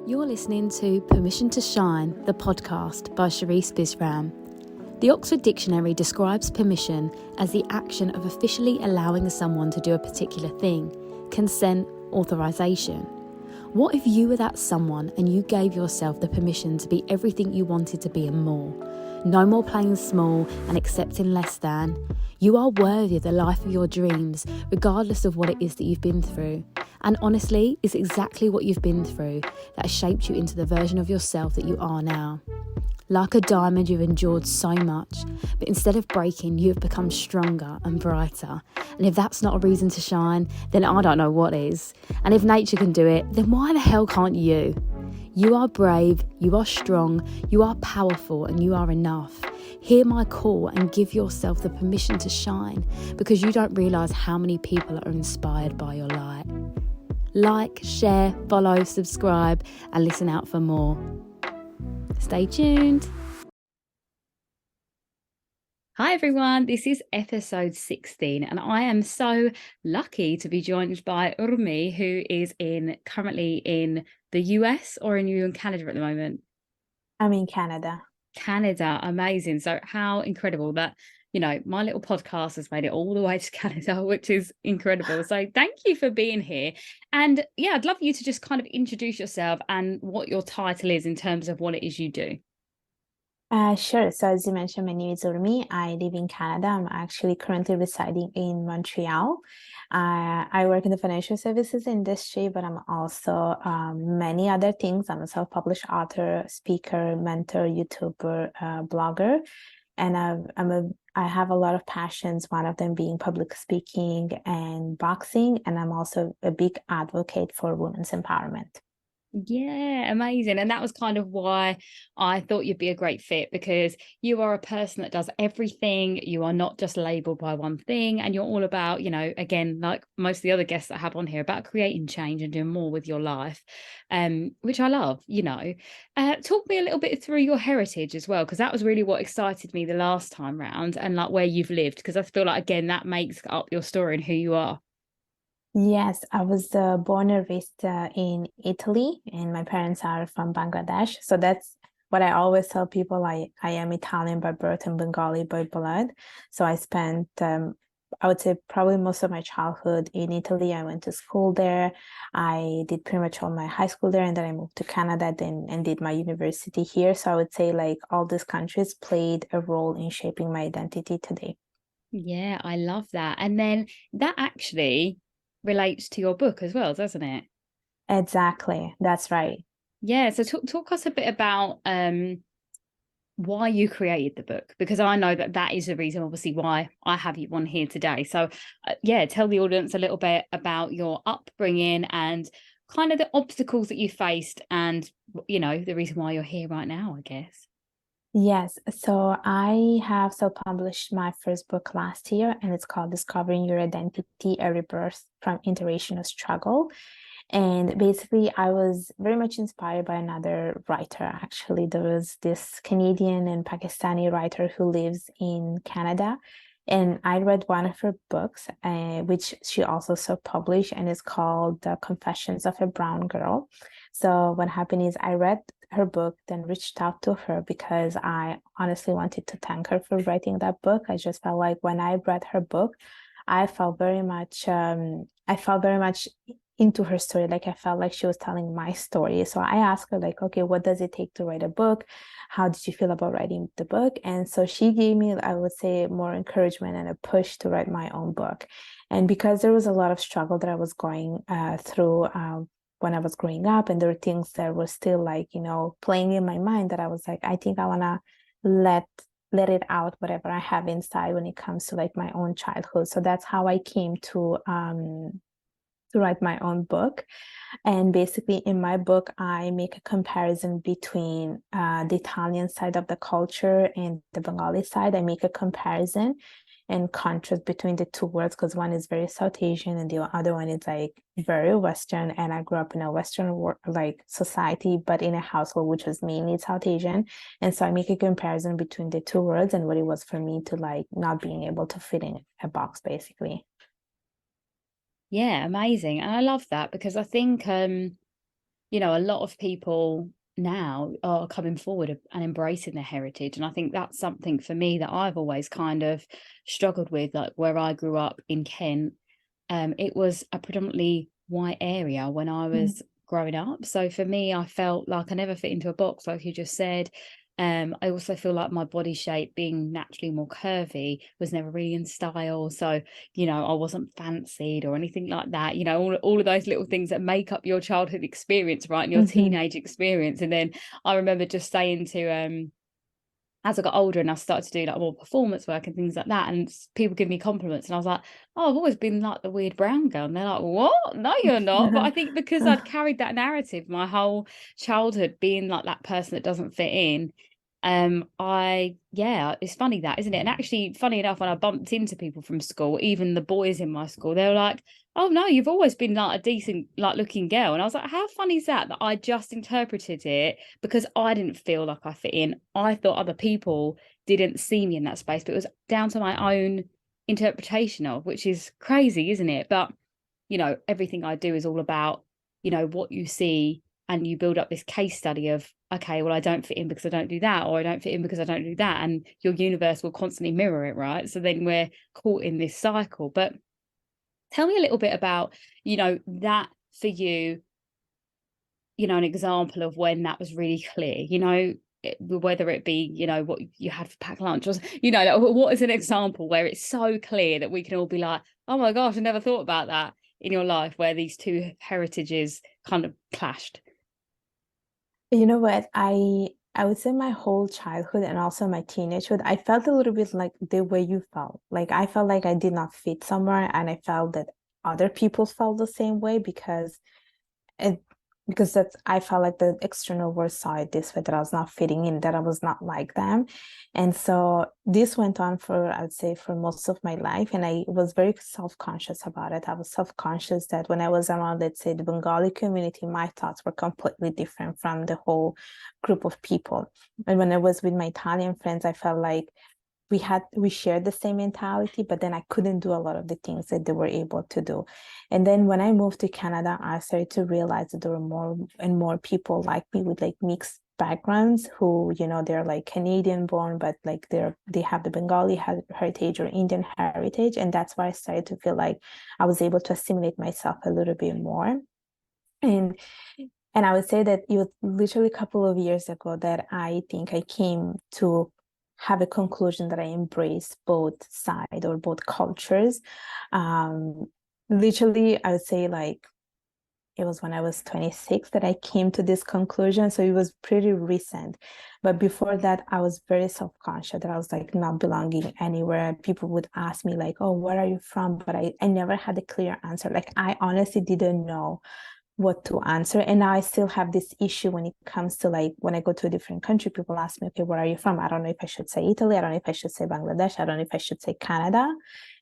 You're listening to Permission to Shine, the podcast by Sherisse Bisram. The Oxford Dictionary describes permission as the action of officially allowing someone to do a particular thing, consent, authorization. What if you were that someone and you gave yourself the permission to be everything you wanted to be and more? No more playing small and accepting less than. You are worthy of the life of your dreams, regardless of what it is that you've been through. And honestly, it's exactly what you've been through that has shaped you into the version of yourself that you are now. Like a diamond, you've endured so much, but instead of breaking, you have become stronger and brighter. And if that's not a reason to shine, then I don't know what is. And if nature can do it, then why the hell can't you? You are brave, you are strong, you are powerful, and you are enough. Hear my call and give yourself the permission to shine, because you don't realise how many people are inspired by your light. Like, share, follow, subscribe, and listen out for more. Stay tuned. Hi everyone, this is episode 16 and I am so lucky to be joined by Urmi, who is currently in the US, or are you in Canada at the moment? I'm in Canada. Canada, amazing. So how incredible that, my little podcast has made it all the way to Canada, which is incredible. So thank you for being here. And yeah, I'd love you to just kind of introduce yourself and what your title is in terms of what it is you do. Sure. So as you mentioned, my name is Urmi. I live in Canada. I'm actually currently residing in Montreal. I work in the financial services industry, but I'm also many other things. I'm a self-published author, speaker, mentor, YouTuber, blogger, and I have a lot of passions. One of them being public speaking and boxing, and I'm also a big advocate for women's empowerment. Yeah, amazing. And that was kind of why I thought you'd be a great fit, because you are a person that does everything. You are not just labeled by one thing, and you're all about, again, like most of the other guests that I have on here, about creating change and doing more with your life, which I love. Talk me a little bit through your heritage as well, because that was really what excited me the last time round, and like where you've lived, because I feel like, again, that makes up your story and who you are. Yes, I was born and raised in Italy, and my parents are from Bangladesh. So that's what I always tell people. I am Italian by birth and Bengali by blood. So I spent, I would say, probably most of my childhood in Italy. I went to school there. I did pretty much all my high school there, and then I moved to Canada and did my university here. So I would say like all these countries played a role in shaping my identity today. Yeah, I love that. And then that actually relates to your book as well, doesn't it? Exactly. That's right. Yeah, so talk us a bit about why you created the book, because I know that is the reason, obviously, why I have you on here today. So yeah, tell the audience a little bit about your upbringing and kind of the obstacles that you faced, and the reason why you're here right now, I guess. Yes, so I have self-published my first book last year, and it's called Discovering Your Identity, a Rebirth from Interracial Struggle. And basically, I was very much inspired by another writer. Actually, there was this Canadian and Pakistani writer who lives in Canada. And I read one of her books, which she also self-published, and it's called The Confessions of a Brown Girl. So what happened is I read her book, then reached out to her because I honestly wanted to thank her for writing that book. I just felt like when I read her book, I felt very much into her story. Like I felt like she was telling my story. So I asked her like, okay, what does it take to write a book? How did you feel about writing the book? And so she gave me, I would say, more encouragement and a push to write my own book. And because there was a lot of struggle that I was going through when I was growing up, and there were things that were still like, playing in my mind, that I was like, I think I want to let it out, whatever I have inside when it comes to like my own childhood. So that's how I came to write my own book. And basically in my book, I make a comparison between the Italian side of the culture and the Bengali side. I make a comparison and contrast between the two worlds, because one is very South Asian and the other one is like very Western. And I grew up in a Western like society, but in a household which was mainly South Asian. And so I make a comparison between the two worlds and what it was for me to like not being able to fit in a box, basically. Yeah, amazing. And I love that, because I think you know, a lot of people now are coming forward and embracing their heritage. And I think that's something for me that I've always kind of struggled with, like where I grew up in Kent. It was a predominantly white area when I was growing up. So for me, I felt like I never fit into a box, like you just said. I also feel like my body shape, being naturally more curvy, was never really in style. So, you know, I wasn't fancied or anything like that. You know, all of those little things that make up your childhood experience, right? And your Mm-hmm. teenage experience. And then I remember just saying to as I got older and I started to do like more performance work and things like that, and people give me compliments, and I was like, oh, I've always been like the weird brown girl. And they're like, what? No, you're not. But I think because I'd carried that narrative my whole childhood, being like that person that doesn't fit in, yeah, it's funny that, isn't it? And actually, funny enough, when I bumped into people from school, even the boys in my school, they were like, oh no, you've always been like a decent like looking girl. And I was like, how funny is that I just interpreted it because I didn't feel like I fit in. I thought other people didn't see me in that space, but it was down to my own interpretation of, which is crazy, isn't it? But you know, everything I do is all about, you know, what you see, and you build up this case study of, okay, well, I don't fit in because I don't do that, or I don't fit in because I don't do that, and your universe will constantly mirror it, right? So then we're caught in this cycle. But tell me a little bit about, you know, that for you, you know, an example of when that was really clear, you know, whether it be, you know, what you had for packed lunch, or, you know, like, what is an example where it's so clear that we can all be like, oh my gosh, I never thought about that in your life, where these two heritages kind of clashed? You know what? I would say my whole childhood and also my teenagehood, I felt a little bit like the way you felt. Like I felt like I did not fit somewhere, and I felt that other people felt the same way it because that's I felt like the external world saw it this way, that I was not fitting in, that I was not like them. And so this went on for, I would say, for most of my life. And I was very self-conscious about it. I was self-conscious that when I was around, let's say, the Bengali community, my thoughts were completely different from the whole group of people. And when I was with my Italian friends, I felt like we shared the same mentality, but then I couldn't do a lot of the things that they were able to do. And then when I moved to Canada, I started to realize that there were more and more people like me with like mixed backgrounds who, you know, they're like Canadian born, but like they have the Bengali heritage or Indian heritage. And that's why I started to feel like I was able to assimilate myself a little bit more. And and I would say that it was literally a couple of years ago that I think I came to have a conclusion that I embrace both sides or both cultures. Um, Literally, I would say like it was when I was 26 that I came to this conclusion. So it was pretty recent. But before that, I was very self-conscious that I was like not belonging anywhere. People would ask me like, oh, where are you from? But I never had a clear answer. Like I honestly didn't know what to answer. And now I still have this issue when it comes to like when I go to a different country, people ask me, okay, where are you from? I don't know if I should say Italy. I don't know if I should say Bangladesh. I don't know if I should say Canada.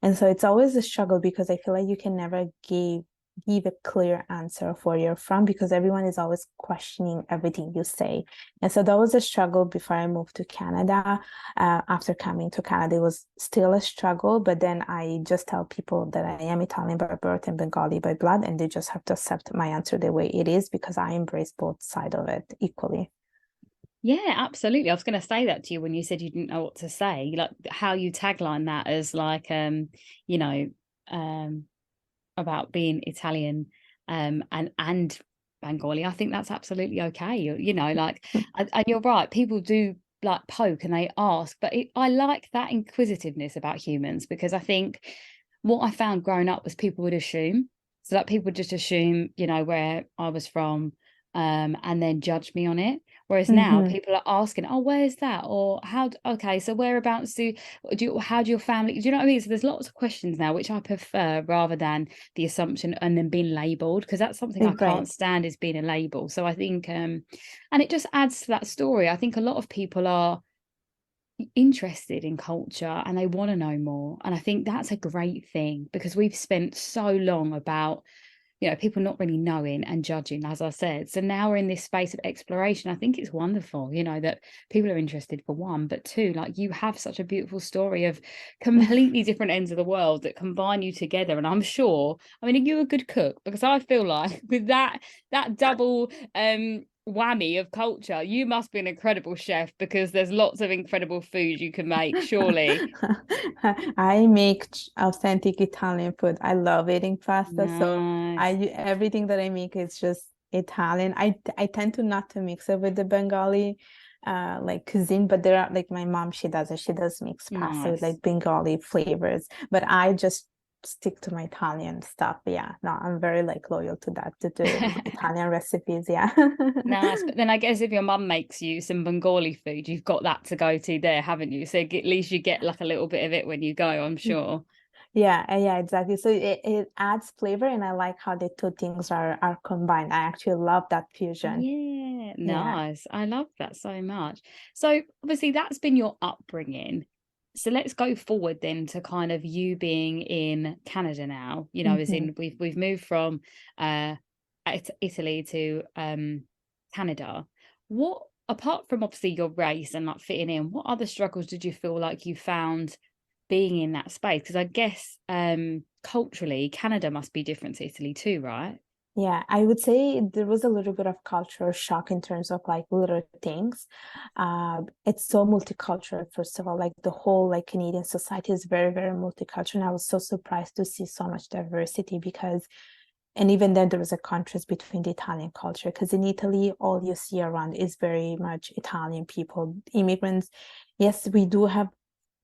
And so it's always a struggle because I feel like you can never give a clear answer of where you're from because everyone is always questioning everything you say. And so that was a struggle before I moved to Canada. After coming to Canada, it was still a struggle, but then I just tell people that I am Italian by birth and Bengali by blood, and they just have to accept my answer the way it is because I embrace both sides of it equally. Yeah, absolutely. I was going to say that to you when you said you didn't know what to say, like how you tagline that as like, you know, um, about being Italian, and Bengali. I think that's absolutely okay. You know, like, and you're right. People do like poke and they ask, but I like that inquisitiveness about humans, because I think what I found growing up was people would assume, so that people would just assume, you know, where I was from, and then judge me on it. Whereas now Mm-hmm. people are asking, oh, where's that? Or how, okay, so whereabouts how do your family, do you know what I mean? So there's lots of questions now, which I prefer rather than the assumption and then being labeled, because that's something I can't Right. stand, is being a label. So I think, and it just adds to that story. I think a lot of people are interested in culture and they want to know more. And I think that's a great thing, because we've spent so long about you know, people not really knowing and judging, as I said. So now we're in this space of exploration. I think it's wonderful, you know, that people are interested, for one, but two, like, you have such a beautiful story of completely different ends of the world that combine you together. And I'm sure, I mean, are you a good cook? Because I feel like with that double whammy of culture, you must be an incredible chef, because there's lots of incredible food you can make, surely. I make authentic Italian food. I love eating pasta, so Nice. everything that I make is just Italian. I tend to not to mix it with the Bengali like cuisine, but there are like my mom, she does it. She does mix pasta with Nice. like Bengali flavors, but I just stick to my Italian stuff. Yeah, no, I'm very like loyal to that, to the Italian recipes. Yeah. Nice. But then I guess if your mum makes you some Bengali food, you've got that to go to there, haven't you? So at least you get like a little bit of it when you go, I'm sure. Yeah, yeah, exactly. So it adds flavor, and I like how the two things are combined. I actually love that fusion. Yeah, Yeah. nice. I love that so much. So obviously that's been your upbringing. So let's go forward then to kind of you being in Canada now, you know, as Hmm. in we've moved from Italy to Canada. What, apart from obviously your race and like fitting in, what other struggles did you feel like you found being in that space? Because I guess culturally Canada must be different to Italy too, right? Yeah, I would say there was a little bit of cultural shock in terms of like little things. It's so multicultural, first of all, like the whole like Canadian society is very, very multicultural. And I was so surprised to see so much diversity because, and even then there was a contrast between the Italian culture, because in Italy, all you see around is very much Italian people, immigrants. Yes, we do have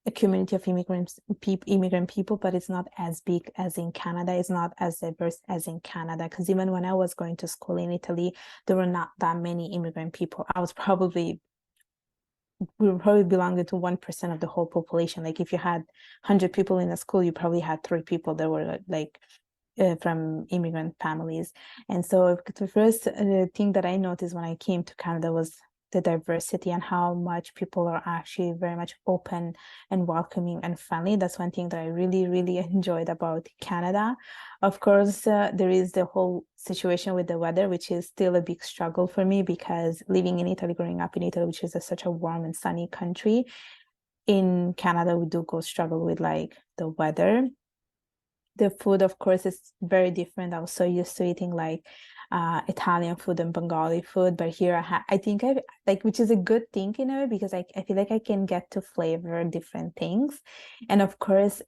a community of immigrant people, but it's not as big as in Canada. It's not as diverse as in Canada. Because even when I was going to school in Italy, there were not that many immigrant people. We were probably belonging to 1% of the whole population. Like if you had 100 people in a school, you probably had 3 people that were like from immigrant families. And so the first thing that I noticed when I came to Canada was the diversity and how much people are actually very much open and welcoming and friendly. That's one thing that I really, really enjoyed about Canada. Of course, there is the whole situation with the weather, which is still a big struggle for me because living in Italy, growing up in Italy, which is such a warm and sunny country, in Canada, we do go struggle with like the weather. The food, of course, is very different. I was so used to eating like Italian food and Bengali food, but here I think I like, which is a good thing in a way because I feel like I can get to flavor different things. And of course,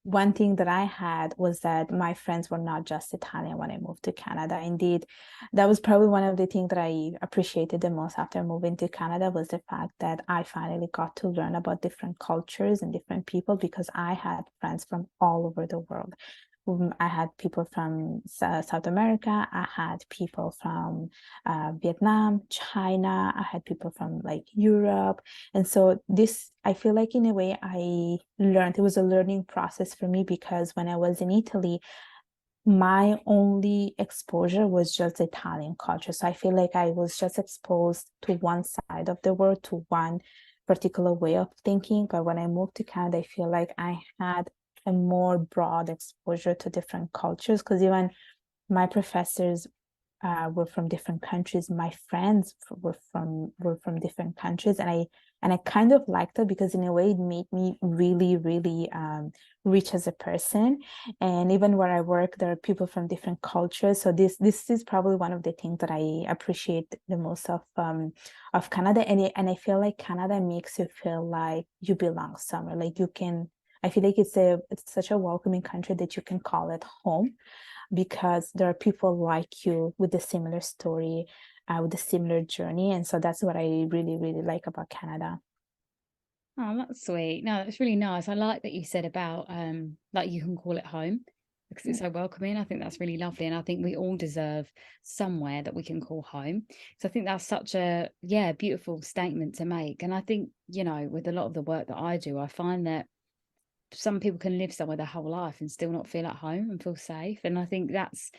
one thing that I had was that my friends were not just Italian when I moved to Canada. Indeed, that was probably one of the things that I appreciated the most after moving to Canada was the fact that I finally got to learn about different cultures and different people because I had friends from all over the world. I had people from South America. I had people from Vietnam, China. I had people from like Europe. And so this, I feel like in a way I learned, it was a learning process for me because when I was in Italy, my only exposure was just Italian culture. So I feel like I was just exposed to one side of the world, to one particular way of thinking. But when I moved to Canada, I feel like I had a more broad exposure to different cultures because even my professors were from different countries. My friends were from different countries, and I kind of liked it because in a way it made me really, really rich as a person. And even where I work, there are people from different cultures. So this is probably one of the things that I appreciate the most of Canada. And I feel like Canada makes you feel like you belong somewhere. Like you can. I feel like it's such a welcoming country that you can call it home because there are people like you with a similar story, with a similar journey. And so that's what I really, really like about Canada. Oh, that's sweet. No, that's really nice. I like that you said about like you can call it home because it's so welcoming. I think that's really lovely. And I think we all deserve somewhere that we can call home. So I think that's such a, yeah, beautiful statement to make. And I think, you know, with a lot of the work that I do, I find that some people can live somewhere their whole life and still not feel at home and feel safe. And I think that's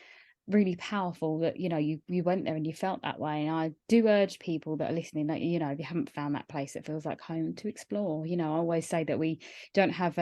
really powerful that, you know, you went there and you felt that way. And I do urge people that are listening that, you know, if you haven't found that place that feels like home, to explore. You know, I always say that we don't have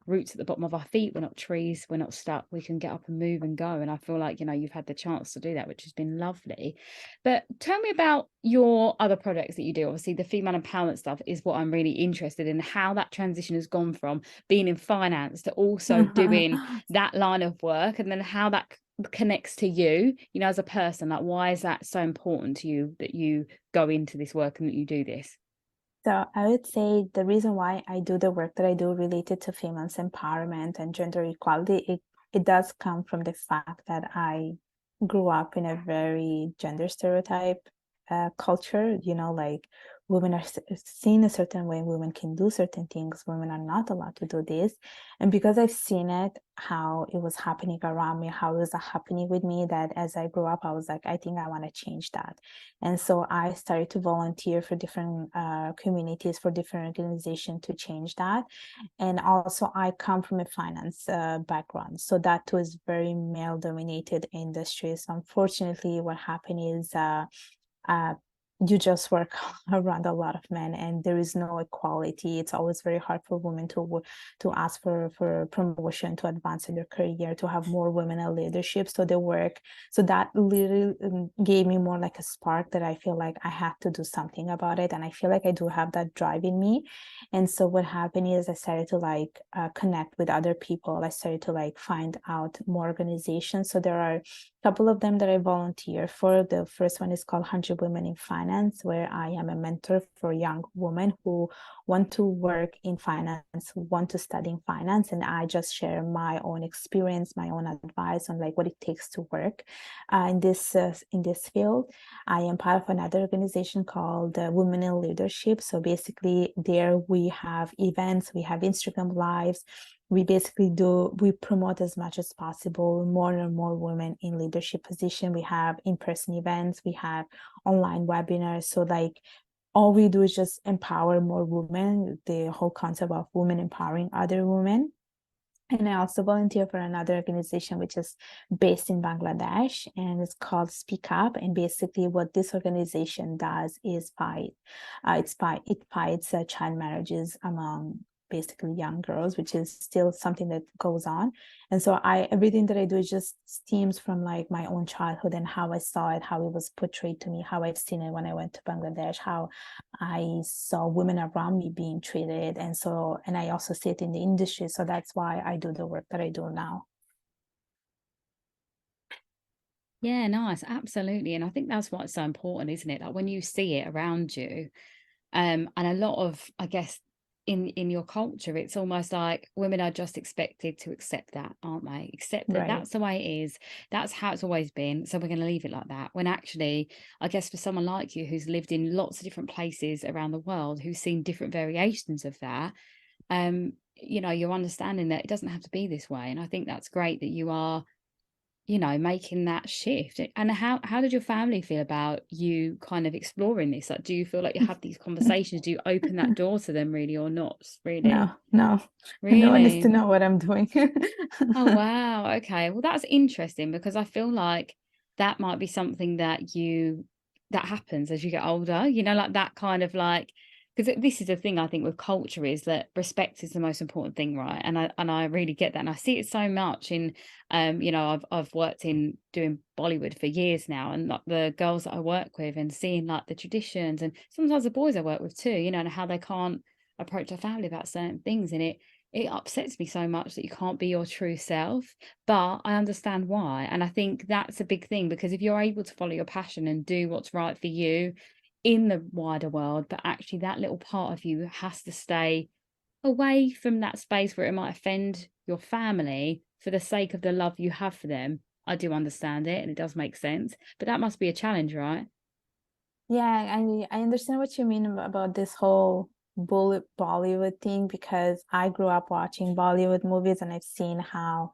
roots at the bottom of our feet. We're not trees, we're not stuck, we can get up and move and go. And I feel like, you know, you've had the chance to do that, which has been lovely. But tell me about your other projects that you do. Obviously the female empowerment stuff is what I'm really interested in, how that transition has gone from being in finance to also doing that line of work, and then how that connects to you, you know, as a person. Like, why is that so important to you that you go into this work and that you do this? So I would say the reason why I do the work that I do related to females empowerment and gender equality, it does come from the fact that I grew up in a very gender stereotype culture, you know, like women are seen a certain way, women can do certain things, women are not allowed to do this. And because I've seen it, how it was happening around me, how it was happening with me, that as I grew up, I was like, I think I want to change that. And so I started to volunteer for different communities, for different organizations to change that. And also I come from a finance background. So that too is very male dominated industry. So unfortunately, what happened is you just work around a lot of men, and there is no equality. It's always very hard for women to ask for promotion, to advance in their career, to have more women in leadership. So they work. So that literally gave me more like a spark that I feel like I have to do something about it, and I feel like I do have that drive in me. And so what happened is I started to like connect with other people. I started to like find out more organizations. So there are couple of them that I volunteer for. The first one is called 100 Women in Finance, where I am a mentor for young women who want to work in finance, who want to study in finance. And I just share my own experience, my own advice on like what it takes to work in this field. I am part of another organization called Women in Leadership. So basically there we have events, we have Instagram lives. We promote as much as possible more and more women in leadership position. We have in-person events, we have online webinars. So like all we do is just empower more women, the whole concept of women empowering other women. And I also volunteer for another organization which is based in Bangladesh, and it's called Speak Up. And basically what this organization does is it fights child marriages among basically young girls, which is still something that goes on. And so everything that I do is just stems from like my own childhood and how I saw it, how it was portrayed to me, how I've seen it when I went to Bangladesh, how I saw women around me being treated. And I also see it in the industry. So that's why I do the work that I do now. Yeah, nice. Absolutely. And I think that's what's so important, isn't it? Like when you see it around you, and a lot of, I guess, in your culture, it's almost like women are just expected to accept that, aren't they? Accept that Right. that's the way it is, that's how it's always been, so we're going to leave it like that. When actually, I guess for someone like you who's lived in lots of different places around the world, who's seen different variations of that, you know, you're understanding that it doesn't have to be this way. And I think that's great that you are, you know, making that shift. And how did your family feel about you kind of exploring this? Like, do you feel like you have these conversations? Do you open that door to them really, or not really? No. No one needs to Really? know what I'm doing. Oh, wow. Okay. Well, that's interesting, because I feel like that might be something that happens as you get older, you know, like that kind of like, because this is the thing I think with culture, is that respect is the most important thing, right? And I really get that. And I see it so much in, you know, I've worked in doing Bollywood for years now, and like the girls that I work with, and seeing like the traditions, and sometimes the boys I work with too, you know, and how they can't approach their family about certain things. And it upsets me so much that you can't be your true self, but I understand why. And I think that's a big thing, because if you're able to follow your passion and do what's right for you in the wider world, but actually that little part of you has to stay away from that space where it might offend your family for the sake of the love you have for them. I do understand it, and it does make sense, but that must be a challenge, right? Yeah, I understand what you mean about this whole Bollywood thing, because I grew up watching Bollywood movies, and I've seen how,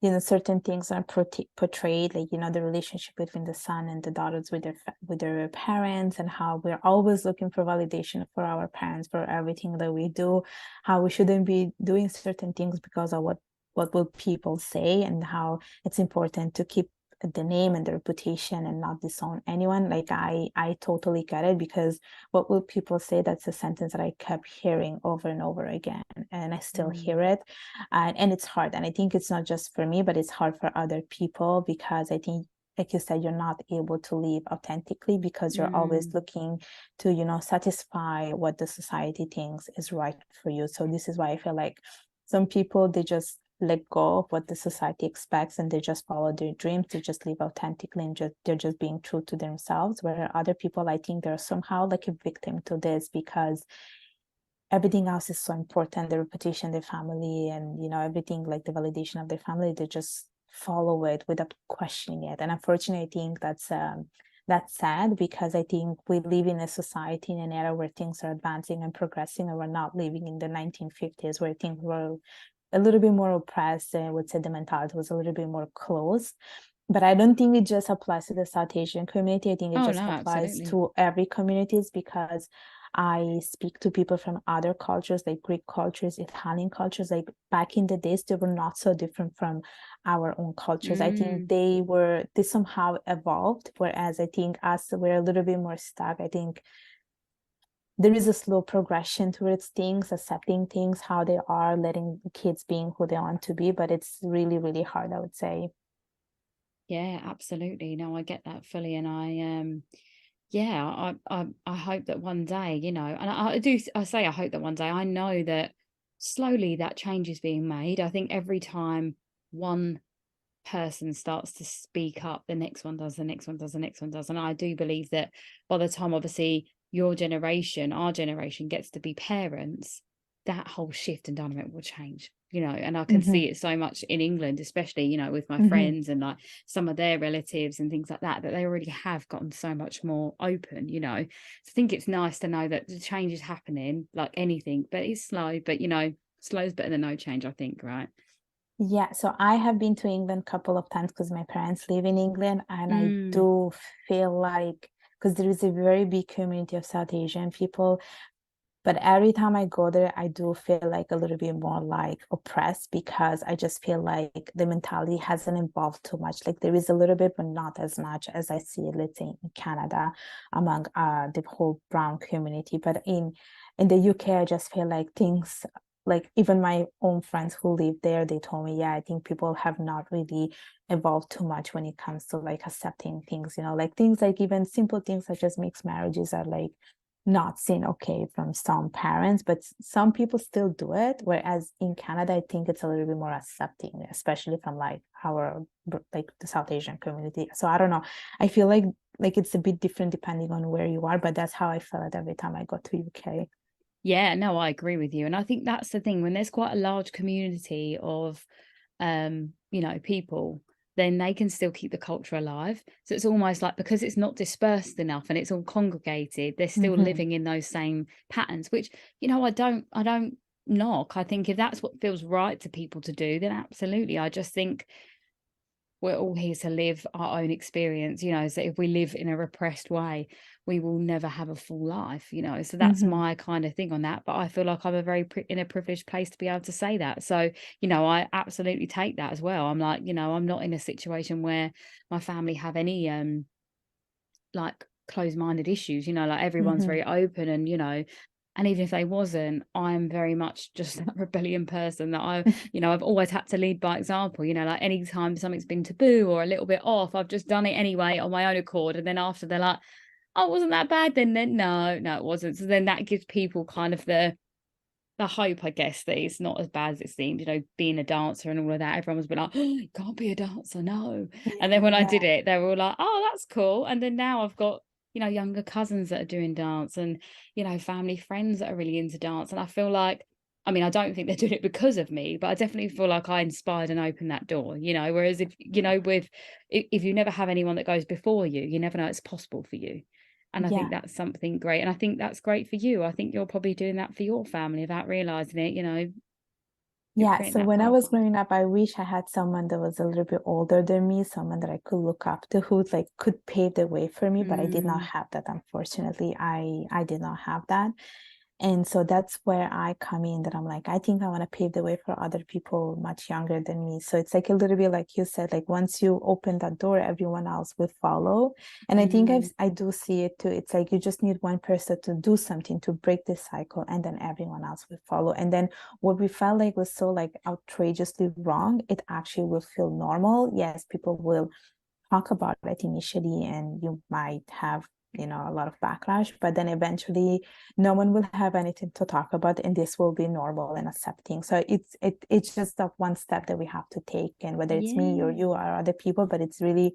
you know, certain things are portrayed, like, you know, the relationship between the son and the daughters with their parents, and how we're always looking for validation for our parents for everything that we do, how we shouldn't be doing certain things because of what will people say, and how it's important to keep the name and the reputation and not disown anyone. Like I totally get it, because what will people say? That's a sentence that I kept hearing over and over again, and I still hear it, and it's hard. And I think it's not just for me, but it's hard for other people, because I think, like you said, you're not able to live authentically because you're always looking to, you know, satisfy what the society thinks is right for you. So this is why I feel like some people, they just let go of what the society expects and they just follow their dreams. They just live authentically and they're just being true to themselves. Where other people, I think they're somehow like a victim to this, because everything else is so important, the reputation, the family, and, you know, everything, like the validation of their family, they just follow it without questioning it. And unfortunately, I think that's sad, because I think we live in a society, in an era where things are advancing and progressing, and we're not living in the 1950s where things were a little bit more oppressed. I would say the mentality was a little bit more closed. But I don't think it just applies to the South Asian community. I think it just applies to every communities, because I speak to people from other cultures, like Greek cultures, Italian cultures. Like back in the days, they were not so different from our own cultures. I think they somehow evolved, whereas I think us, we're a little bit more stuck. I think there is a slow progression towards things, accepting things how they are, letting kids being who they want to be, but it's really, really hard, I would say. Yeah, absolutely. No, I get that fully. And I hope that one day, you know, and I hope that one day, I know that slowly that change is being made. I think every time one person starts to speak up, the next one does, the next one does, the next one does. And I do believe that by the time, obviously, your generation, our generation, gets to be parents, that whole shift and dynamic will change, you know. And I can see it so much in England, especially, you know, with my friends and like some of their relatives and things like that, that they already have gotten so much more open, you know. So I think it's nice to know that the change is happening, like anything, but it's slow. But, you know, slow is better than no change, I think, right? Yeah, so I have been to England a couple of times because my parents live in England, and I do feel like, because there is a very big community of South Asian people, but every time I go there, I do feel like a little bit more like oppressed, because I just feel like the mentality hasn't evolved too much. Like there is a little bit, but not as much as I see, let's say, in Canada among the whole brown community. But in the UK, I just feel like things, like even my own friends who live there, they told me, yeah, I think people have not really evolved too much when it comes to like accepting things, you know, like things like even simple things such as mixed marriages are like not seen okay from some parents, but some people still do it. Whereas in Canada, I think it's a little bit more accepting, especially from like our, like the South Asian community. So I don't know. I feel like it's a bit different depending on where you are, but that's how I feel it every time I go to UK. Yeah, no, I agree with you. And I think that's the thing, when there's quite a large community of you know, people, then they can still keep the culture alive. So it's almost like, because it's not dispersed enough and it's all congregated, they're still living in those same patterns, which, you know, I don't knock. I think if that's what feels right to people to do, then absolutely. I just think we're all here to live our own experience, you know. So if we live in a repressed way, we will never have a full life, you know. So that's my kind of thing on that. But I feel like I'm in a privileged place to be able to say that. So, you know, I absolutely take that as well. I'm like, you know, I'm not in a situation where my family have any like closed-minded issues, you know, like everyone's very open, and, you know, and even if they wasn't, I'm very much just that rebellion person that you know, I've always had to lead by example, you know, like anytime something's been taboo or a little bit off, I've just done it anyway on my own accord. And then after they're like, oh, wasn't that bad? Then no, it wasn't. So then that gives people kind of the hope, I guess, that it's not as bad as it seemed, you know, being a dancer and all of that. Everyone was been like, oh, you can't be a dancer, no. And then when I did it, they were all like, oh, that's cool. And then now I've got, you know, younger cousins that are doing dance, and, you know, family friends that are really into dance. And I feel like, I mean, I don't think they're doing it because of me, but I definitely feel like I inspired and opened that door, you know. Whereas if, you know, if you never have anyone that goes before you, you never know it's possible for you. And I think that's something great. And I think that's great for you. I think you're probably doing that for your family without realizing it, you know. Yeah, so when I was growing up, I wish I had someone that was a little bit older than me, someone that I could look up to, who like could pave the way for me, but I did not have that. Unfortunately, I did not have that. And so that's where I come in, that I'm like, I think I want to pave the way for other people much younger than me. So it's like a little bit like you said, like once you open that door, everyone else will follow. And I think I do see it too. It's like you just need one person to do something to break this cycle, and then everyone else will follow. And then what we felt like was so like outrageously wrong, it actually will feel normal. Yes, people will talk about it initially, and you might have a lot of backlash, but then eventually no one will have anything to talk about, and this will be normal and accepting. So it's just that one step that we have to take, and whether it's me or you or other people, but it's really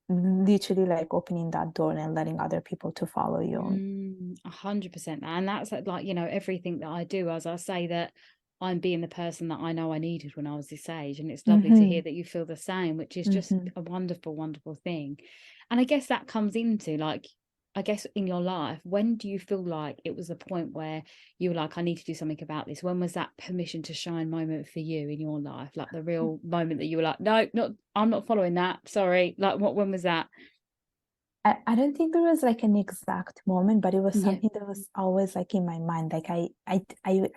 literally like opening that door and letting other people to follow you. 100%. And that's like, everything that I do, as I say, that I'm being the person that I know I needed when I was this age. And it's lovely to hear that you feel the same, which is just a wonderful, wonderful thing. And I guess that comes into like, I guess in your life, when do you feel like it was a point where you were like, I need to do something about this? When was that permission to shine moment for you in your life? Like the real moment that you were like, no, I'm not following that. Sorry. Like when was that? I don't think there was like an exact moment, but it was something that was always like in my mind. Like I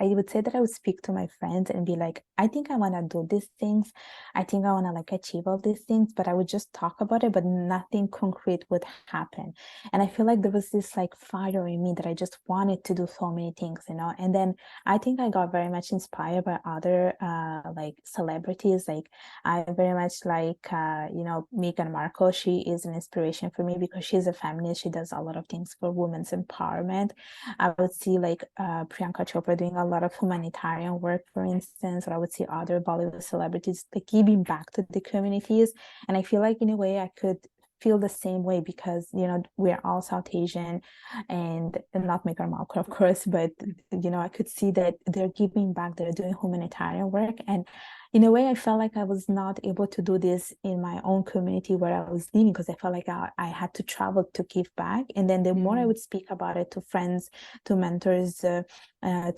would say that I would speak to my friends and be like, I think I want to do these things. I think I want to like achieve all these things, but I would just talk about it, but nothing concrete would happen. And I feel like there was this like fire in me that I just wanted to do so many things, And then I think I got very much inspired by other like celebrities. Like I very much like Meghan Markle. She is an inspiration for me because she's a feminist. She does a lot of things for women's empowerment. I would see like Priyanka Chopra doing a lot of humanitarian work, for instance, or I would see other Bollywood celebrities like giving back to the communities. And I feel like in a way I could feel the same way because we're all South Asian, and not Meghan Markle, of course, but I could see that they're giving back, they're doing humanitarian work. And in a way, I felt like I was not able to do this in my own community where I was living, because I felt like I had to travel to give back. And then the more I would speak about it to friends, to mentors, to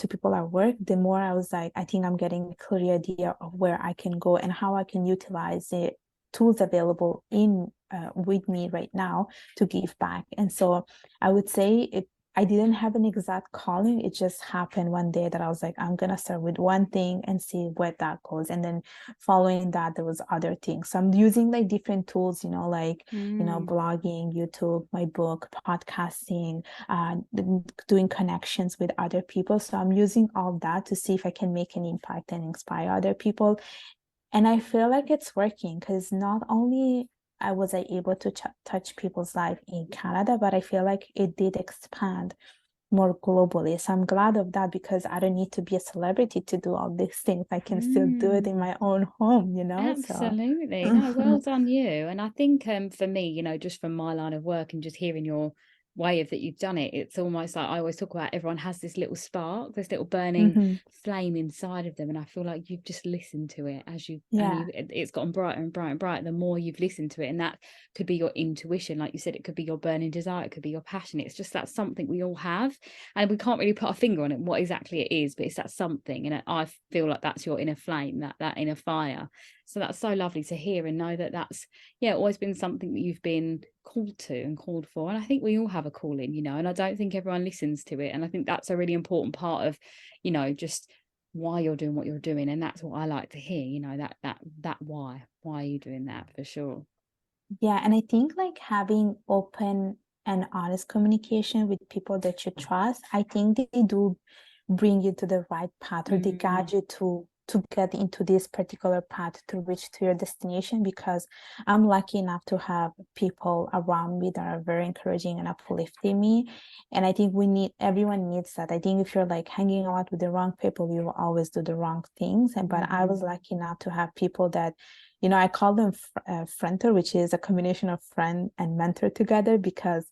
people at work, the more I was like, I think I'm getting a clear idea of where I can go and how I can utilize the tools available with me right now to give back. And so I would say I didn't have an exact calling. It just happened one day that I was like, I'm gonna start with one thing and see where that goes. And then following that, there was other things. So I'm using like different tools, blogging, YouTube, my book, podcasting, doing connections with other people. So I'm using all that to see if I can make an impact and inspire other people. And I feel like it's working, because not only was I able to touch people's life in Canada, but I feel like it did expand more globally. So I'm glad of that, because I don't need to be a celebrity to do all these things. I can still do it in my own home, Absolutely. So. No, well done you. And I think for me, just from my line of work and just hearing your way of that you've done it, it's almost like I always talk about, everyone has this little spark, this little burning flame inside of them, and I feel like you've just listened to it as it's gotten brighter and brighter and brighter the more you've listened to it. And that could be your intuition, like you said, it could be your burning desire, it could be your passion. It's just that something we all have, and we can't really put a finger on it what exactly it is, but it's that something. And I feel like that's your inner flame, that inner fire. So that's so lovely to hear and know that that's always been something that you've been called to and called for. And I think we all have a calling, and I don't think everyone listens to it. And I think that's a really important part of, just why you're doing what you're doing. And that's what I like to hear, that why are you doing that, for sure. Yeah, and I think like having open and honest communication with people that you trust, I think they do bring you to the right path, or they guide you to get into this particular path to reach to your destination. Because I'm lucky enough to have people around me that are very encouraging and uplifting me. And I think everyone needs that. I think if you're like hanging out with the wrong people, you will always do the wrong things. But I was lucky enough to have people that, I call them friender, which is a combination of friend and mentor together, because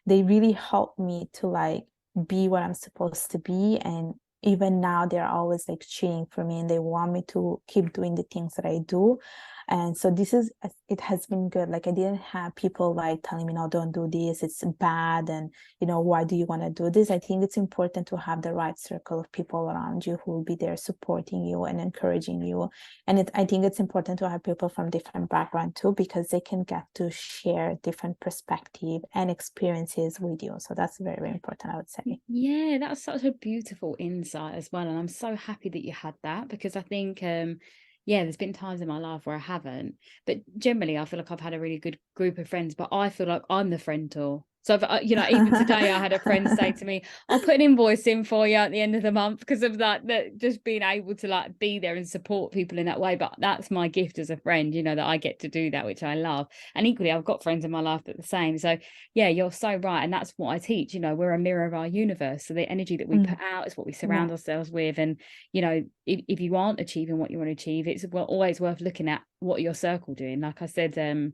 they really help me to like be what I'm supposed to be. And even now they're always like cheering for me, and they want me to keep doing the things that I do. And so it has been good. Like I didn't have people like telling me, no, don't do this, it's bad, and why do you want to do this? I think it's important to have the right circle of people around you who will be there supporting you and encouraging you. And I think it's important to have people from different background too, because they can get to share different perspective and experiences with you. So that's very, very important, I would say. Yeah, that's such a beautiful insight as well. And I'm so happy that you had that, because I think, there's been times in my life where I haven't. But generally, I feel like I've had a really good group of friends, but I feel like I'm the frientor. So, even today, I had a friend say to me, I'll put an invoice in for you at the end of the month, because of that just being able to like be there and support people in that way. But that's my gift as a friend, that I get to do that, which I love. And equally, I've got friends in my life that are the same. So yeah, you're so right. And that's what I teach, we're a mirror of our universe. So the energy that we put out is what we surround ourselves with. And, if you aren't achieving what you want to achieve, it's always worth looking at what your circle doing. Like I said,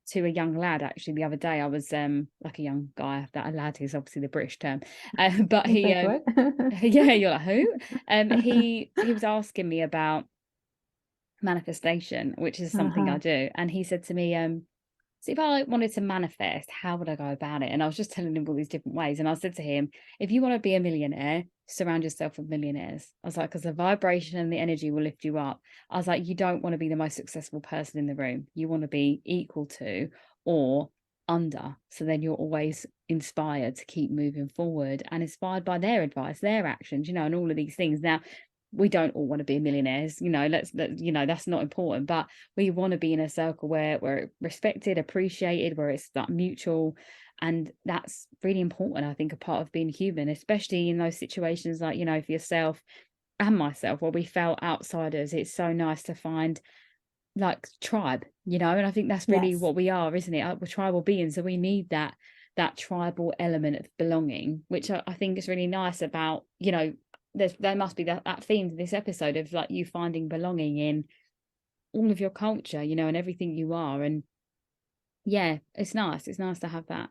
to a young lad actually the other day, I was like a young guy, that a lad is obviously the British term, but he yeah, you're like, who? He was asking me about manifestation, which is something I do, and he said to me, so if I wanted to manifest, how would I go about it? And I was just telling him all these different ways. And I said to him, if you want to be a millionaire, surround yourself with millionaires. I was like, because the vibration and the energy will lift you up. I was like, you don't want to be the most successful person in the room. You want to be equal to or under. So then you're always inspired to keep moving forward and inspired by their advice, their actions, and all of these things. Now, we don't all want to be millionaires, that's not important, but we want to be in a circle where we're respected, appreciated, where it's that mutual. And that's really important, I think, a part of being human, especially in those situations like, for yourself and myself, where we felt outsiders. It's so nice to find like tribe, and I think that's really what we are, isn't it? We're tribal beings, so we need that tribal element of belonging, which I think is really nice about, there must be that theme to this episode of like you finding belonging in all of your culture, and everything you are. And yeah, it's nice to have that.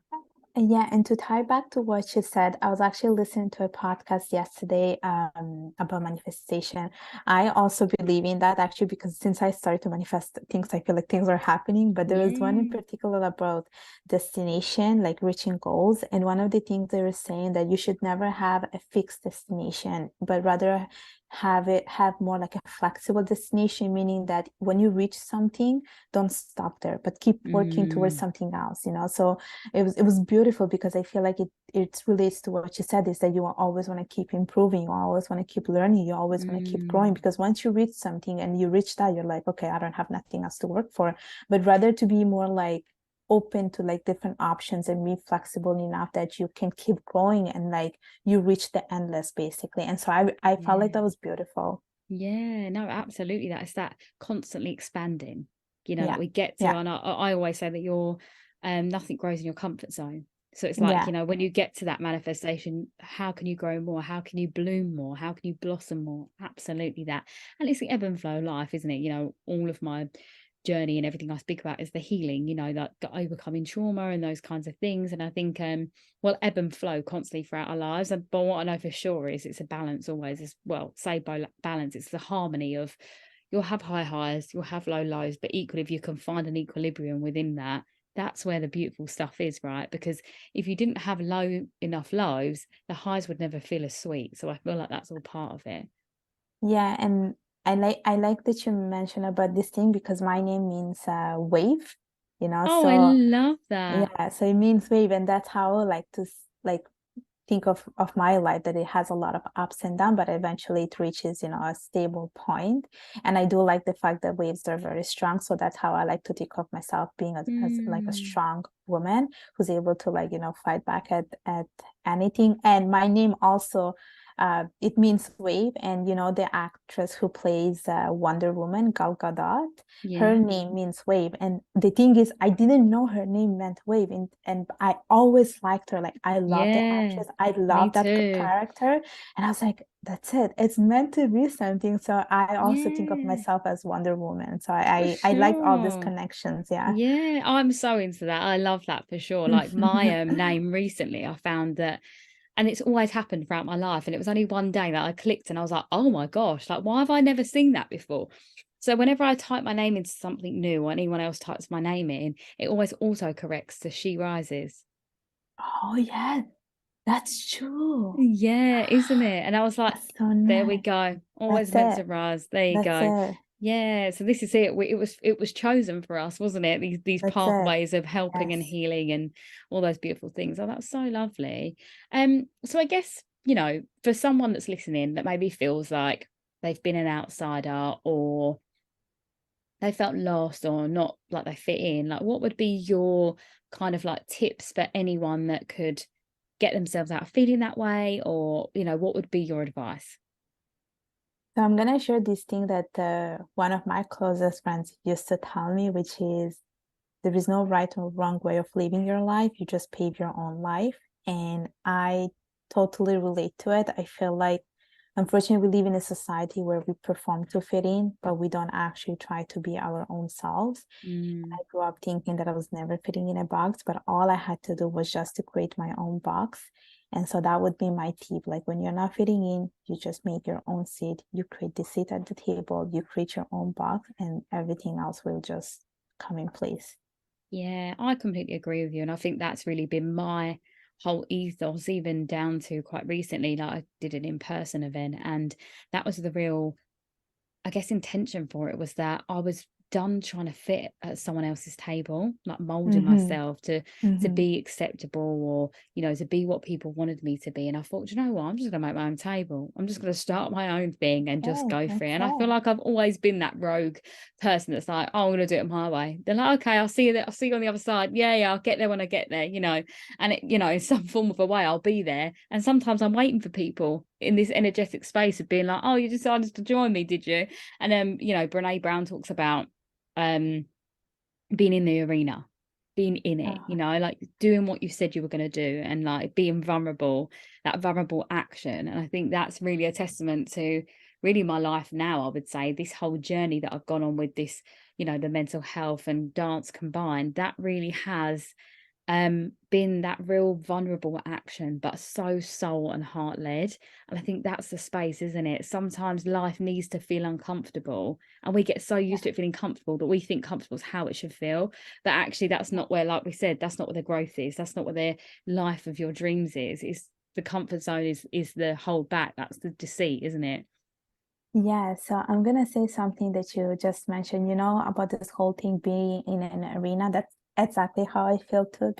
Yeah, and to tie back to what you said, I was actually listening to a podcast yesterday about manifestation. I also believe in that, actually, because since I started to manifest things, I feel like things are happening. But there was one in particular about destination, like reaching goals. And one of the things they were saying that you should never have a fixed destination, but rather have more like a flexible destination, meaning that when you reach something, don't stop there, but keep working towards something else, So it was beautiful, because I feel like it relates to what you said, is that you always want to keep improving, you always want to keep learning, you always want to keep growing, because once you reach something and you reach that, you're like, okay, I don't have nothing else to work for. But rather to be more like open to like different options and be flexible enough that you can keep growing and like you reach the endless, basically. And so I felt like that was beautiful. Yeah, no, absolutely. That's that constantly expanding, that we get to. And I always say that you're nothing grows in your comfort zone. So it's like, when you get to that manifestation, how can you grow more? How can you bloom more? How can you blossom more? Absolutely that. And it's the ebb and flow of life, isn't it? All of my journey and everything I speak about is the healing, that overcoming trauma and those kinds of things. And I think ebb and flow constantly throughout our lives. But what I know for sure is it's a balance always. As well, say by balance, it's the harmony of, you'll have high highs, you'll have low lows, but equally, if you can find an equilibrium within that, that's where the beautiful stuff is, right? Because if you didn't have low enough lows, the highs would never feel as sweet. So I feel like that's all part of it. Yeah, and I like that you mentioned about this thing, because my name means wave, Oh, so I love that. yeah, so it means wave, and that's how I like to like think of my life, that it has a lot of ups and downs, but eventually it reaches a stable point. And I do like the fact that waves are very strong, so that's how I like to think of myself, being as like a strong woman who's able to like fight back at anything. And my name also it means wave, and the actress who plays Wonder Woman, Gal Gadot, her name means wave. And the thing is, I didn't know her name meant wave, and I always liked her. Like, I love the actress, I love that character, and I was like, that's it, it's meant to be something. So I also think of myself as Wonder Woman. So I like all these connections. Yeah, I'm so into that. I love that for sure. Like my name recently, I found that, and it's always happened throughout my life, and it was only one day that I clicked and I was like, oh my gosh, like, why have I never seen that before? So whenever I type my name into something new or anyone else types my name in, it always auto corrects to She Rises. Oh yeah, that's true. Yeah, isn't it? And I was like, That's so there we nice. go. Always That's meant to it. rise. There you That's go. it. Yeah, so this is it. It was chosen for us, wasn't it? These That's it. pathways of helping and Yes. healing and all those beautiful things. Oh, that's so lovely. So I guess, for someone that's listening that maybe feels like they've been an outsider or they felt lost or not like they fit in, like what would be your kind of like tips for anyone that could get themselves out of feeling that way, or what would be your advice? So I'm gonna share this thing that one of my closest friends used to tell me, which is there is no right or wrong way of living your life. You just pave your own life. And I totally relate to it. I feel like, unfortunately, we live in a society where we perform to fit in, but we don't actually try to be our own selves. I grew up thinking that I was never fitting in a box, but all I had to do was just to create my own box. And so that would be my tip. Like when you're not fitting in, you just make your own seat. You create the seat at the table, you create your own box, and everything else will just come in place. Yeah, I completely agree with you. And I think that's really been my whole ethos, even down to quite recently. Like I did an in-person event, and that was the real, I guess, intention for it, was that I was done trying to fit at someone else's table, like molding Mm-hmm. myself to Mm-hmm. be acceptable, or to be what people wanted me to be. And I thought, you know what, I'm just gonna make my own table. I'm just gonna start my own thing and just Okay, go for it. that's And I feel it. like I've always been that rogue person that's like, oh, I'm gonna do it my way. They're like, okay, I'll see you there, I'll see you on the other side. Yeah, I'll get there when I get there, and it, in some form of a way I'll be there. And sometimes I'm waiting for people in this energetic space of being like, oh, you decided to join me, did you? And Brene Brown talks about being in the arena, being in it, Uh, like doing what you said you were going to do, and like being vulnerable, that vulnerable action. And I think that's really a testament to really my life now. I would say this whole journey that I've gone on with this, the mental health and dance combined, that really has been that real vulnerable action, but so soul and heart led. And I think that's the space, isn't it? Sometimes life needs to feel uncomfortable, and we get so used to it feeling comfortable that we think comfortable is how it should feel. But actually that's not where, like we said, that's not where the growth is. That's not where the life of your dreams is. It's the comfort zone is the hold back. That's the deceit, isn't it? yeah, so I'm gonna say something that you just mentioned, about this whole thing being in an arena. That's exactly how I feel too,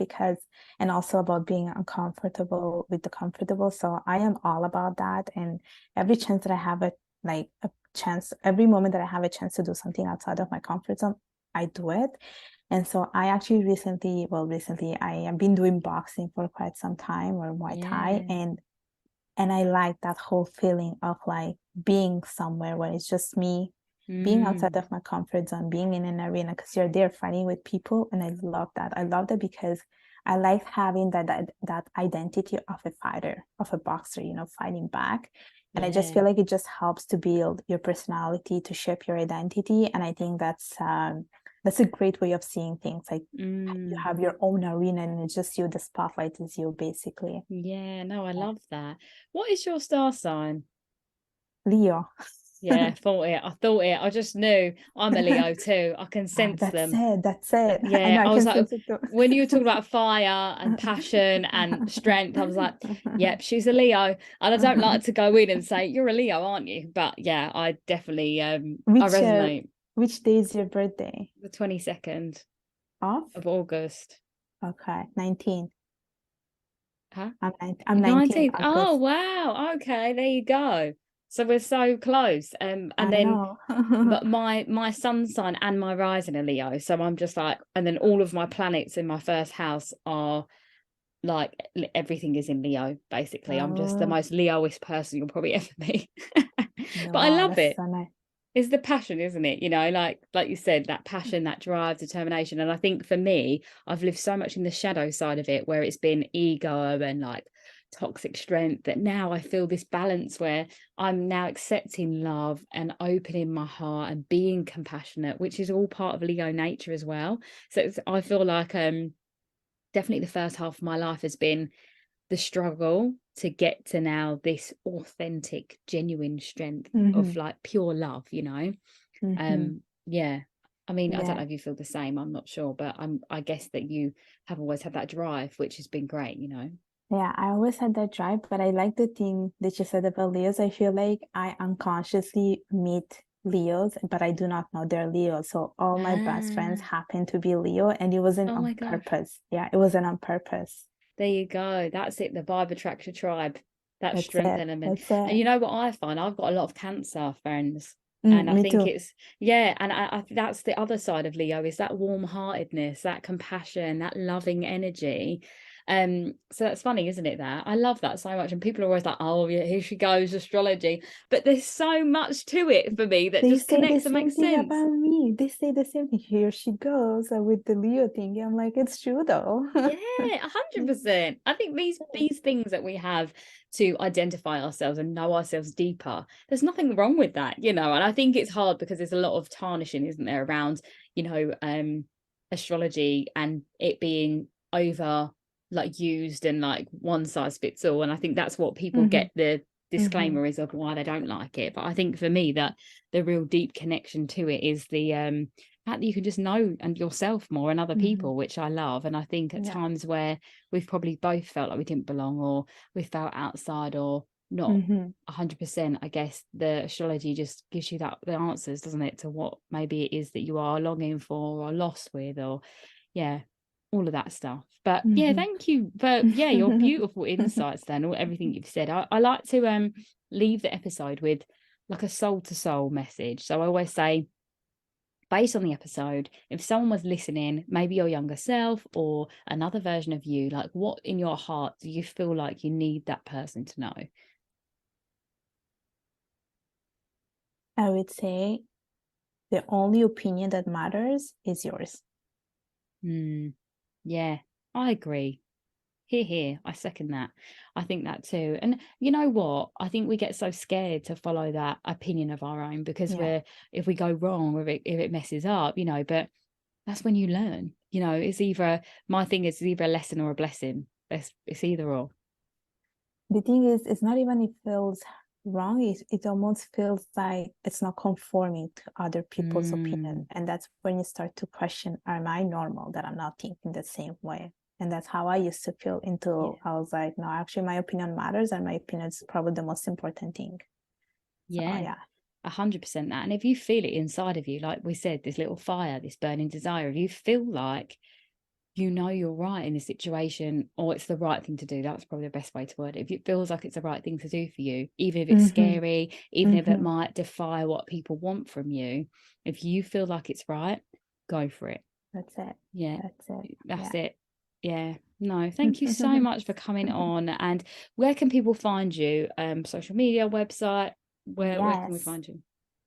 and also about being uncomfortable with the comfortable. So I am all about that. And every chance that I have every moment that I have a chance to do something outside of my comfort zone, I do it. And so I actually recently I have been doing boxing for quite some time, or Muay Thai, Yeah. and I like that whole feeling of like being somewhere when it's just me, being outside of my comfort zone, being in an arena, because you're there fighting with people. And I love that. I love that because I like having that identity of a fighter, of a boxer, fighting back. And I just Yeah. feel like it just helps to build your personality, to shape your identity. And I think that's a great way of seeing things. Like you have your own arena and it's just you, the spotlight is you, basically. Yeah, no, I love that. What is your star sign? Leo. Yeah, I thought it. I just knew. I'm a Leo too. I can sense That's them. it. That's it. I Yeah, know I I was can like, sense it too. when you were talking about fire and passion and strength, I was like, yep, she's a Leo. And I don't like to go in and say, you're a Leo, aren't you? But yeah, I definitely I Which resonate. which day is your birthday? The 22nd Off? of August. Okay, 19. Huh? I'm 19 19th. Oh, August. wow. Okay, there you go. So we're so close. And I then know. but my sun sign and my rising are Leo. So I'm just like, and then all of my planets in my first house are like, everything is in Leo, basically. I'm just the Oh, most Leo-ish person you'll probably ever be. But I wow, love that's it. so nice. It's the passion, isn't it? Like you said, that passion, that drive, determination. And I think for me, I've lived so much in the shadow side of it, where it's been ego and like toxic strength, that now I feel this balance where I'm now accepting love and opening my heart and being compassionate, which is all part of Leo nature as well. So I feel like definitely the first half of my life has been the struggle to get to now this authentic, genuine strength of Hmm. like pure love, Yeah. I mean, I don't Yeah. know if you feel the same, I'm not sure, but I guess that you have always had that drive, which has been great, you know. Yeah, I always had that drive, but I like the thing that you said about Leos. I feel like I unconsciously meet Leos, but I do not know they're Leos. So all my best friends happen to be Leo, and it wasn't Oh on my gosh. purpose. Yeah, it wasn't on purpose. There you go. That's it. The vibe attracts your tribe. That That's strength it. element. That's And it. you know what I find? I've got a lot of Cancer friends. And I Me think too. it's, yeah, and I that's the other side of Leo, is that warm-heartedness, that compassion, that loving energy. So that's funny, isn't it? That I love that so much. And people are always like, oh yeah, here she goes, astrology. But there's so much to it for me that They just say the connects and same makes thing sense. about me. They say the same thing. Here she goes with the Leo thing. I'm like, it's true though. Yeah, 100%. I think these things that we have to identify ourselves and know ourselves deeper, there's nothing wrong with that, you know. And I think it's hard because there's a lot of tarnishing, isn't there, around, you know, astrology, and it being over like used and like one size fits all. And I think that's what people get the disclaimer is of why they don't like it. But I think for me that the real deep connection to it is the fact that you can just know and yourself more and other people, which I love. And I think at times where we've probably both felt like we didn't belong, or we felt outside, or not 100%, I guess the astrology just gives you the answers, doesn't it, to what maybe it is that you are longing for or lost with, or all of that stuff. But yeah, thank you for your beautiful insights then, or everything you've said. I like to leave the episode with like a soul to soul message. So I always say, based on the episode, if someone was listening, maybe your younger self or another version of you, like what in your heart do you feel like you need that person to know? I would say the only opinion that matters is yours. Yeah, I agree. Here, I second that. I think that too. And you know what? I think we get so scared to follow that opinion of our own because if we go wrong, or if it messes up, you know, but that's when you learn, you know. It's either, my thing is either a lesson or a blessing. It's either or. The thing is, it's not even it feels wrong, it almost feels like it's not conforming to other people's opinion. And that's when you start to question, am I normal that I'm not thinking the same way? And that's how I used to feel until I was like, no, actually my opinion matters, and my opinion is probably the most important thing. Yeah. 100% that. And if you feel it inside of you, like we said, this little fire, this burning desire, if you feel like you know you're right in this situation, or it's the right thing to do, that's probably the best way to word it. If it feels like it's the right thing to do for you, even if it's scary, even if it might defy what people want from you, if you feel like it's right, go for it. That's it. That's it. Yeah. No, thank you so much for coming on. And where can people find you? Social media, website, where can we find you?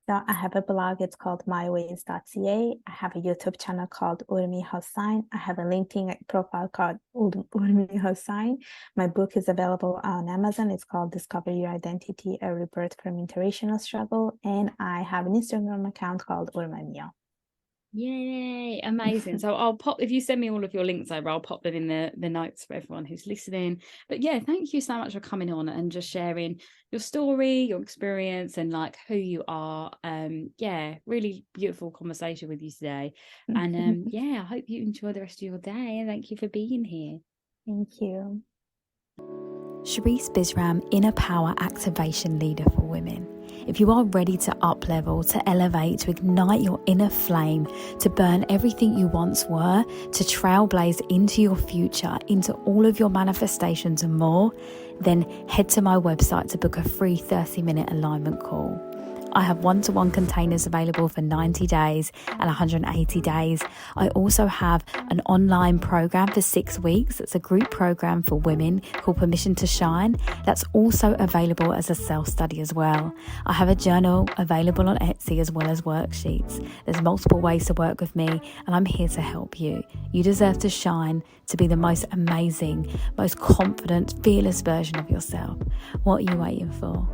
So I have a blog, it's called myways.ca. I have a YouTube channel called Urmi Hossain. I have a LinkedIn profile called Urmi Hossain. My book is available on Amazon. It's called Discover Your Identity, A Rebirth from Interracial Struggle. And I have an Instagram account called Urmania. Yay, amazing. So I'll pop, if you send me all of your links over, I'll pop them in the notes for everyone who's listening. But yeah, thank you so much for coming on and just sharing your story, your experience, and like who you are. Really beautiful conversation with you today. And I hope you enjoy the rest of your day, and thank you for being here. Thank you. Sherisse Bisram, Inner Power Activation Leader for Women. If you are ready to up-level, to elevate, to ignite your inner flame, to burn everything you once were, to trailblaze into your future, into all of your manifestations and more, then head to my website to book a free 30-minute alignment call. I have one-to-one containers available for 90 days and 180 days. I also have an online program for 6 weeks. It's a group program for women called Permission to Shine. That's also available as a self-study as well. I have a journal available on Etsy as well as worksheets. There's multiple ways to work with me, and I'm here to help you. You deserve to shine, to be the most amazing, most confident, fearless version of yourself. What are you waiting for?